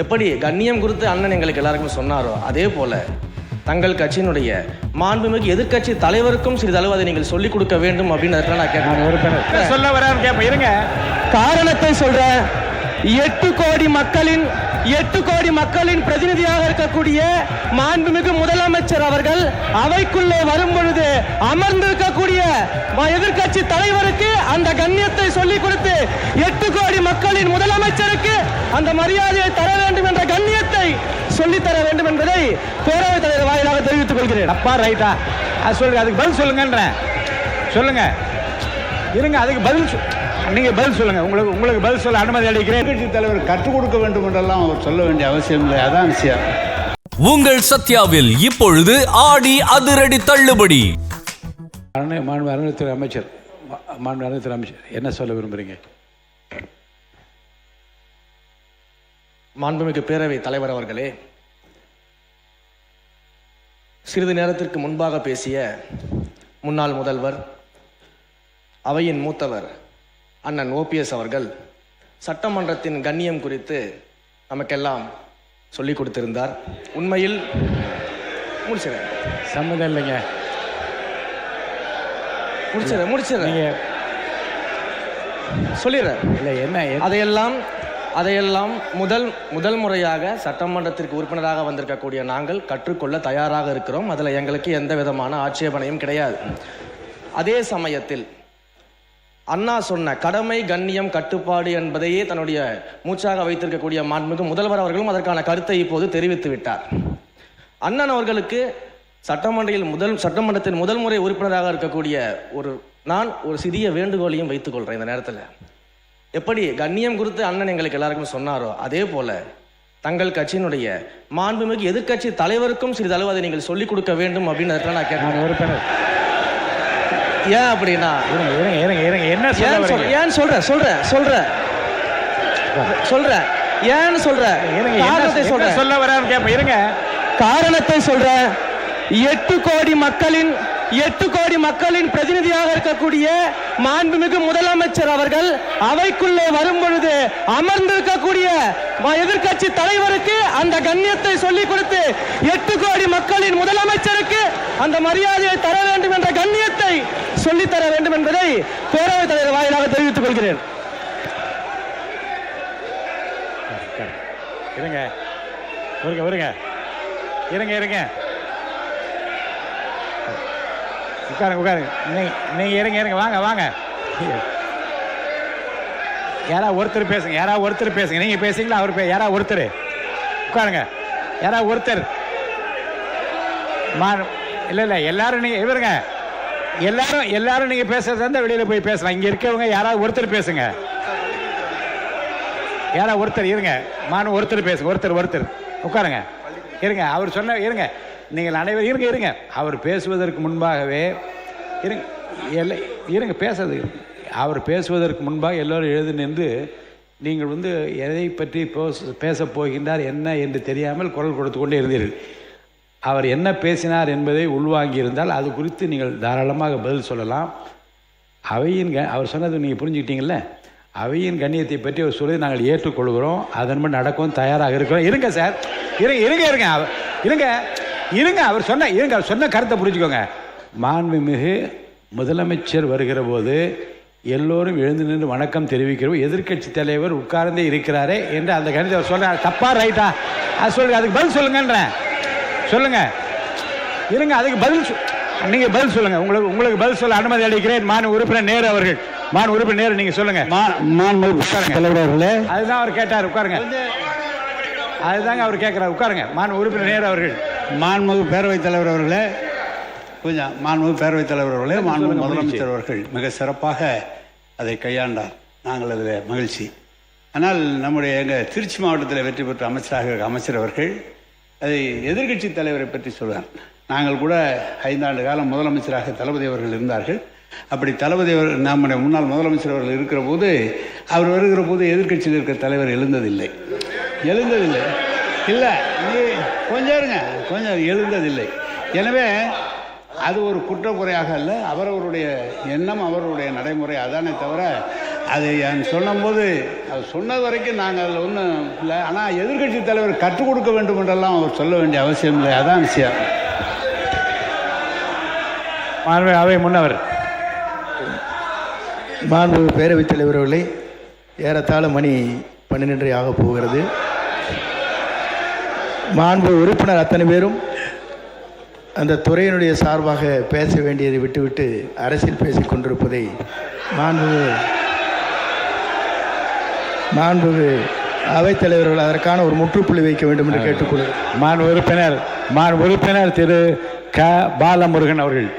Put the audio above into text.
எப்படி கண்ணியம் குறித்து அண்ணன் எங்களுக்கு எல்லாருக்கும் சொன்னாரோ அதே போல தங்கள் கட்சியினுடைய மாண்புமிகு எதிர்க்கட்சி தலைவருக்கும் சிறிதளவு அதை நீங்கள் சொல்லிக் கொடுக்க வேண்டும் அப்படின்னு நான் கேட்கிறேன். சொல்ல வர இருங்க, காரணத்தை சொல்றேன். 8 கோடி மக்களின் பிரதிநிதியாக இருக்கக்கூடிய மாண்புமிகு முதலமைச்சர் அவர்கள் அவைக்குள்ளே வரும் பொழுது அமர்ந்திருக்கக்கூடிய எதிர்க்கட்சி தலைவருக்கு அந்த கண்ணியத்தை சொல்லிக் கொடுத்து 8 கோடி மக்களின் முதலமைச்சருக்கு அந்த மரியாதையை தர வேண்டும் என்ற கண்ணியத்தை சொல்லித்தர வேண்டும் என்பதை பேரவைத் தலைவர் வாயிலாக தெரிவித்துக் கொள்கிறேன். அப்பா ரைட்டா அது சொல்லுங்க, அதுக்கு பதில் சொல்லுங்கன்ற சொல்லுங்க. இருங்க, அதுக்கு பதில் நீங்க பதில் சொல்லுங்க. உங்களுக்கு பதில் சொல்ல அனுமதி அளிக்கிறேன். எதிர்க்கட்சி தலைவர் கற்றுக் கொடுக்க வேண்டும் என்றெல்லாம் அவர் சொல்ல வேண்டிய அவசியம் இல்லை. அதான் விஷயம். உங்கள் சத்யாவில் இப்பொழுது ஆடி அதிரடி தள்ளுபடி. மாண்பு அறநிலையத்துறை அமைச்சர் என்ன சொல்ல விரும்புறீங்க? மாண்புமிகு பேரவை தலைவர் அவர்களே, சிறிது நேரத்திற்கு முன்பாக பேசிய முன்னாள் முதல்வர் அவையின் மூத்தவர் அண்ணன் ஓபிஎஸ் அவர்கள் சட்டமன்றத்தின் கண்ணியம் குறித்து நமக்கெல்லாம் சொல்லிக் கொடுத்திருந்தார். உண்மையில் முடிச்சிடறேன், சம்மதம் இல்லைங்க, முடிச்சிடறேன் சொல்லிடுறேன். இல்லை என்ன அதையெல்லாம் முதல் முறையாக சட்டமன்றத்திற்கு உறுப்பினராக வந்திருக்கக்கூடிய நாங்கள் கற்றுக்கொள்ள தயாராக இருக்கிறோம். அதில் எங்களுக்கு எந்த விதமான ஆட்சேபனையும் கிடையாது. அதே சமயத்தில் அண்ணா சொன்ன கடமை கண்ணியம் கட்டுப்பாடு என்பதையே தன்னுடைய மூச்சாக வைத்திருக்கக்கூடிய மாண்புமிகு முதல்வர் அவர்களும் அதற்கான கருத்தை இப்போது தெரிவித்து விட்டார். அண்ணன் அவர்களுக்கு சட்டமன்றத்தின் முதல் முறை உறுப்பினராக இருக்கக்கூடிய நான் ஒரு சிறிய வேண்டுகோளையும் வைத்துக் கொள்கிறேன் இந்த நேரத்தில். எப்படி கண்ணியம் குறித்து அண்ணன் எங்களுக்கு எல்லாருக்கும் சொன்னாரோ அதே போல தங்கள் கட்சியினுடைய மாண்புமிகு எதிர்க்கட்சி தலைவருக்கும் சிறிதளவு அதை நீங்கள் சொல்லிக் கொடுக்க வேண்டும் அப்படின்னு நான் கேட்கிறேன். ஏன் அப்படின்னா என்ன ஏன் சொல்ற ஏன்னு சொல்ல வர இருங்க, காரணத்தை சொல்றேன். 8 கோடி மக்களின் பிரதிநிதியாக இருக்கக்கூடிய மாண்புமிகு முதலமைச்சர் அவர்கள் அவைக்குள்ளே வரும் பொழுது அமர்ந்திருக்கக்கூடிய எதிர்க்கட்சி தலைவருக்கு அந்த கண்ணியத்தை சொல்லிக் கொடுத்து 8 கோடி மக்களின் முதலமைச்சருக்கு அந்த மரியாதையை தர வேண்டும் என்ற கண்ணியத்தை சொல்லித்தர வேண்டும் என்பதை பேரவைத் தலைவர் வாயிலாக தெரிவித்துக் கொள்கிறேன். இருங்க உட்காருங்க. நீங்க இருங்க, வாங்க. யாராவது ஒருத்தர் பேசுங்க. நீங்க பேசுங்களா? அவர் யாராவது ஒருத்தர் உட்காருங்க. யாராவது ஒருத்தர் இல்ல எல்லாரும் நீங்க இவருங்க எல்லாரும் நீங்க பேசுறது வந்து வெளியில போய் பேசலாம். இங்க இருக்கவங்க யாராவது ஒருத்தர் பேசுங்க. யாராவது ஒருத்தர் இருங்க. ஒருத்தர் பேசுங்க. ஒருத்தர் உட்காருங்க. இருங்க, அவர் சொன்ன இருங்க, நீங்கள் அனைவரும் இருங்க. அவர் பேசுவதற்கு முன்பாகவே இருங்க பேசுறது. அவர் பேசுவதற்கு முன்பாக எல்லோரும் எழுதி நின்று நீங்கள் வந்து எதை பற்றி பேசப் போகின்றார் என்ன என்று தெரியாமல் குரல் கொடுத்து கொண்டே இருந்தீர்கள். அவர் என்ன பேசினார் என்பதை உள்வாங்கியிருந்தால் அது குறித்து நீங்கள் தாராளமாக பதில் சொல்லலாம். அவர் சொன்னது நீங்கள் புரிஞ்சுக்கிட்டீங்கல்ல. அவையின் கண்ணியத்தை பற்றி அவர் சொல்லி நாங்கள் ஏற்றுக்கொள்கிறோம். அதன்படி நடக்கவும் தயாராக இருக்கிறோம். இருங்க சார், இருங்க. அவர் சொன்ன கருத்தை புரிஞ்சுக்கோங்க. மாண்புமிகு முதலமைச்சர் வருகிற போது எல்லோரும் எழுந்து நின்று வணக்கம் தெரிவிக்கிறோம். எதிர்க்கட்சி தலைவர் உட்கார்ந்தே இருக்கிறாரே என்று அந்த கருத்தை அவர் சொல்றாரு. தப்பா ரைட்டா அது சொல்லுங்க, அதுக்கு பதில் சொல்லுங்கன்றேன். சொல்லுங்க. இருங்க, அதுக்கு நீங்க பதில் சொல்லுங்க. உங்களுக்கு பதில் சொல்ல அனுமதி அளிக்கிறேன். மாண்பு உறுப்பினர் நேரு அவர்கள். நீங்க சொல்லுங்க. அதுதான் அவர் கேட்டார். உட்காருங்க. அதுதாங்க அவர் கேட்கிறார். உட்காருங்க. மாண்பு உறுப்பினர் நேரு அவர்கள். மாண்புமிகு பேரவைத் தலைவர் அவர்களே, மாண்புமிகு பேரவைத் தலைவர் அவர்களே, மாண்புமிகு முதலமைச்சர் அவர்கள் மிக சிறப்பாக அதை கையாண்டார். நாங்கள் அதில் மகிழ்ச்சி. ஆனால் எங்கள் திருச்சி மாவட்டத்தில் வெற்றி பெற்ற அமைச்சர் அவர்கள் அதை எதிர்க்கட்சி தலைவரை பற்றி சொல்வார். நாங்கள் கூட 5 ஆண்டு காலம் முதலமைச்சராக தளபதி அவர்கள் இருந்தார்கள். அப்படி தளபதி நம்முடைய முன்னாள் முதலமைச்சர் அவர்கள் இருக்கிற போது அவர் வருகிற போது எதிர்க்கட்சியில் இருக்கிற தலைவர் எழுந்ததில்லை. இல்லை, கொஞ்சம் எழுந்ததில்லை. எனவே அது ஒரு குற்றக்குறையாக அல்ல, அவரவருடைய எண்ணம், அவருடைய நடைமுறை. அதானே தவிர அது சொன்னபோது அது சொன்னது வரைக்கும் நாங்கள் அதில் ஒன்றும் இல்லை. ஆனால் எதிர்க்கட்சி தலைவர் கற்றுக் கொடுக்க வேண்டும் என்றெல்லாம் அவர் சொல்ல வேண்டிய அவசியம் இல்லை. அதான் விஷயம். அவை முன்னவர். மாண்பு பேரவைத் தலைவர் அவர்களே, ஏறத்தாழ மணி 12 ஆகப் போகிறது. மாண்பு உறுப்பினர் அத்தனை பேரும் அந்த துறையினுடைய சார்பாக பேச வேண்டியதை விட்டுவிட்டு அரசியல் பேசிக் கொண்டிருப்பதை மாண்பு அவைத்தலைவர்கள் அதற்கான ஒரு முற்றுப்புள்ளி வைக்க வேண்டும் என்று கேட்டுக்கொள்கிறேன். மாண்பு உறுப்பினர் திரு க. பாலமுருகன் அவர்கள்.